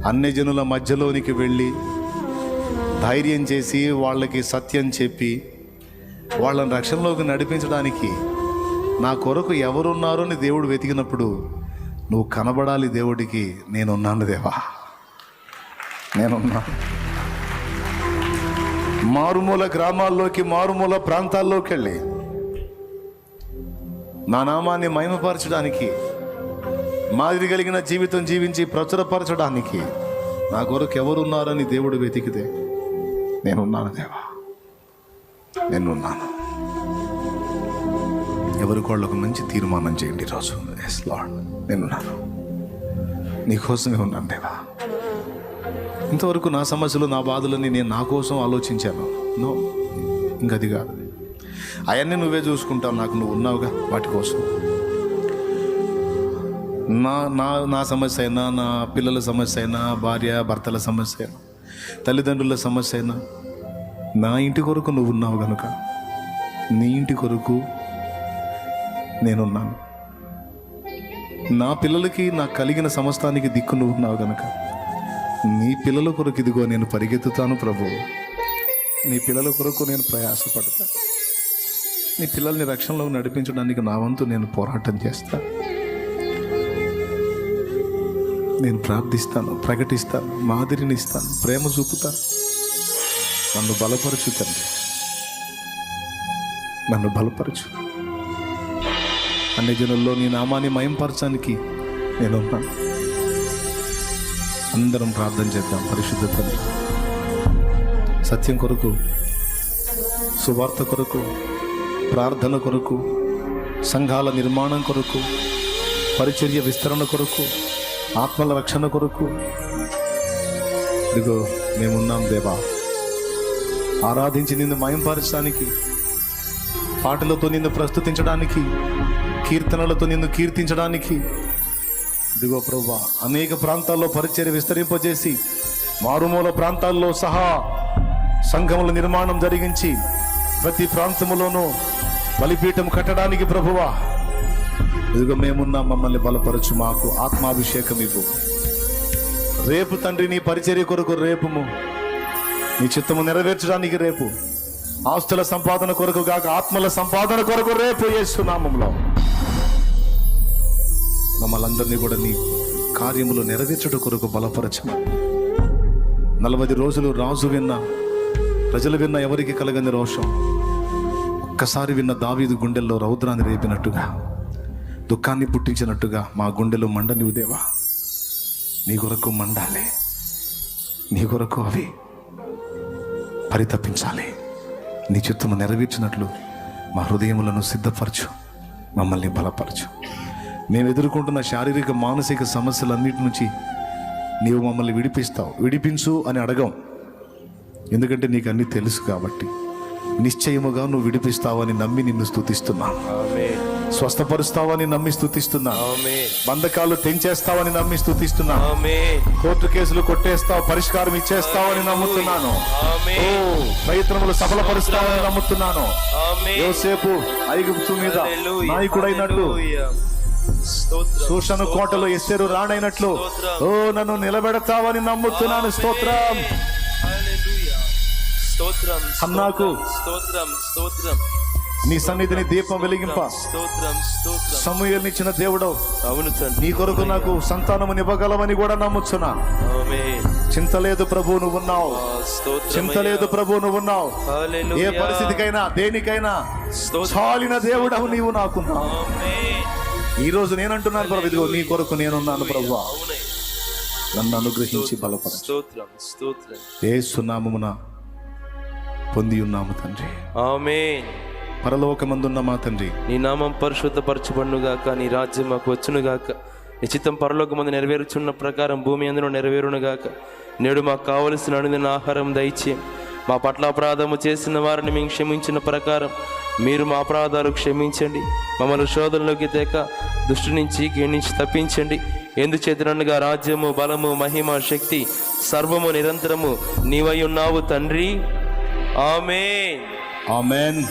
అన్యజనుల మధ్యలోనికి వెళ్ళి ధైర్యం చేసి వాళ్ళకి సత్యం చెప్పి వాళ్ళని రక్షణలోకి నడిపించడానికి నా కొరకు ఎవరున్నారో అని దేవుడు వెతికినప్పుడు నువ్వు కనబడాలి దేవుడికి. నేనున్నాను దేవా, నేనున్నా. మారుమూల గ్రామాల్లోకి, మారుమూల ప్రాంతాల్లోకి వెళ్ళి నా నామాన్ని మహిమపరచడానికి, మాదిరి కలిగిన జీవితం జీవించి ప్రచురపరచడానికి నా కొరకు ఎవరున్నారని దేవుడు వెతికితే నేనున్నాను దేవా, నేనున్నాను. ఎవరికోళ్ళకు మంచి తీర్మానం చేయండి ఈరోజు. ఎస్ లార్డ్, నేనున్నాను, నీకోసమే ఉన్నాను దేవా. ఇంతవరకు నా సమస్యలు, నా బాధలని నేను నా కోసం ఆలోచించాను. నో, ఇంకది కాదు. అవన్నీ నువ్వే చూసుకుంటావు, నాకు నువ్వు ఉన్నావుగా వాటి కోసం. నా సమస్య అయినా, నా పిల్లల సమస్య అయినా, భార్య భర్తల సమస్య అయినా, తల్లిదండ్రుల సమస్య అయినా, నా ఇంటి కొరకు నువ్వు ఉన్నావు కనుక నీ ఇంటి కొరకు నేనున్నాను. నా పిల్లలకి, నాకు కలిగిన సమస్తానికి దిక్కు నువ్వు ఉన్నావు కనుక నీ పిల్లల కొరకు ఇదిగో నేను పరిగెత్తుతాను ప్రభు. నీ పిల్లల కొరకు నేను ప్రయాసపడతాను. నీ పిల్లల్ని రక్షణలో నడిపించడానికి నా వంతు నేను పోరాటం చేస్తాను. నేను ప్రార్థిస్తాను, ప్రకటిస్తాను, మాదిరిని ఇస్తాను, ప్రేమ చూపుతాను. నన్ను బలపరచు తండ్రి, నన్ను బలపరచు. అన్ని జనుల్లో నీ నామాన్ని మయంపరచడానికి నేనున్నాను. అందరం ప్రార్థన చేద్దాం. పరిశుద్ధ తండ్రి, సత్యం కొరకు, సువార్త కొరకు, ప్రార్థన కొరకు, సంఘాల నిర్మాణం కొరకు, పరిచర్య విస్తరణ కొరకు, ఆత్మల రక్షణ కొరకు ఇదిగో మేమున్నాం దేవా. ఆరాధించి నిన్ను మయంపరచడానికి, పాటలతో నిన్ను ప్రస్తుతించడానికి, కీర్తనలతో నిన్ను కీర్తించడానికి ఇదిగో ప్రభువా, అనేక ప్రాంతాల్లో పరిచర్య విస్తరింపజేసి మారుమూల ప్రాంతాల్లో సహా సంఘముల నిర్మాణం జరిగించి ప్రతి ప్రాంతములోనూ బలిపీఠం కట్టడానికి ప్రభువా ఇదిగో మేమున్నాం. మమ్మల్ని బలపరచు, మాకు ఆత్మాభిషేకం ఇవ్వు. రేపు తండ్రి నీ పరిచర్య కొరకు రేపుము, నీ చిత్తము నెరవేర్చడానికి రేపు, ఆస్తుల సంపాదన కొరకు కాక ఆత్మల సంపాదన కొరకు రేపు యేసు నామములో మమ్మల్ని అందరినీ కూడా నీ కార్యములు నెరవేర్చుట కొరకు బలపరచము. 40 రోజులు రాజు విన్న, ప్రజలు విన్న ఎవరికి కలగని రోషం ఒక్కసారి విన్న దావీదు గుండెల్లో రౌద్రాన్ని రేపినట్టుగా, దుఃఖాన్ని పుట్టించినట్టుగా మా గుండెలు మండనివు దేవా. నీ కొరకు మండాలి, నీ కొరకు అవి పరితపించాలి. నీ చిత్తము నెరవేర్చినట్లు మా హృదయములను సిద్ధపరచు, మమ్మల్ని బలపరచు. మేము ఎదుర్కొంటున్న శారీరక మానసిక సమస్యలన్నిటి నుంచి నీవు మమ్మల్ని విడిపిస్తావు. విడిపించు అని అడగం, ఎందుకంటే నీకు అన్నీ తెలుసు కాబట్టి. నిశ్చయముగా నువ్వు విడిపిస్తావని నమ్మి నిన్ను స్తుతిస్తున్నా. స్వస్థపరుస్తావని నమ్మి స్తుతిస్తున్నా. బంధకాలు తెంచేస్తావని నమ్మి స్తుతిస్తున్నా. కోర్టు కేసులు కొట్టేస్తావు, పరిష్కారం ఇచ్చేస్తావని నమ్ముతున్నాను. ప్రయత్నములు సఫలపరుస్తావని నమ్ముతున్నాను. యోసేపు ఐగుప్తు మీద నాయకుడైనట్టు, శూషను కోటలో ఎస్తేరు రాణైనట్లు ఓ నన్ను నిలబెడతావని నమ్ముతున్నాను. స్తోత్రం. హన్నాకు నీ సన్నిధిని దీపం వెలిగింప సమూయేలునిచ్చిన దేవుడవు. నీ కొరకు నాకు సంతానము నివ్వగలవని కూడా నమ్ముచున్నా. చింత లేదు ప్రభు, నువ్వు ఉన్నావు. చింత లేదు ప్రభు, నువ్వు ఉన్నావు. ఏ పరిస్థితికైనా దేనికైనా చాలిన దేవుడవు నీవు నాకున్నావు. ఈ రోజు నేనంటున్నాను ప్రభు, ఇదిగో నీ కొరకు నేనున్నాను ప్రభు. నన్ను అనుగ్రహించి బలపరచు. యేసు నామమున పొంది ఉన్నాము తండ్రి. ఆమేన్. పరలోకమందున్న మా తండ్రి, నీ నామం పరిశుద్ధపరచబడునుగాక, నీ రాజ్యం మాకు వచ్చునుగాక, నీ చిత్తం పరలోకమందు నెరవేరుచున్న ప్రకారం భూమి అందులో నెరవేరునుగాక. నేడు మాకు కావలసిన అనుదిన ఆహారం దయచేయం. మా పట్ల అపరాధము చేసిన వారిని మేము క్షమించిన ప్రకారం మీరు మా అపరాధాలు క్షమించండి. మమ్మల్ని శోధనలోకి తేక దుష్టు నుంచి కీడు నుంచి తప్పించండి. ఎందుచేతనగా రాజ్యము, బలము, మహిమ, శక్తి సర్వము నిరంతరము నీవై ఉన్నావు తండ్రి. ఆమేన్. ఆమేన్.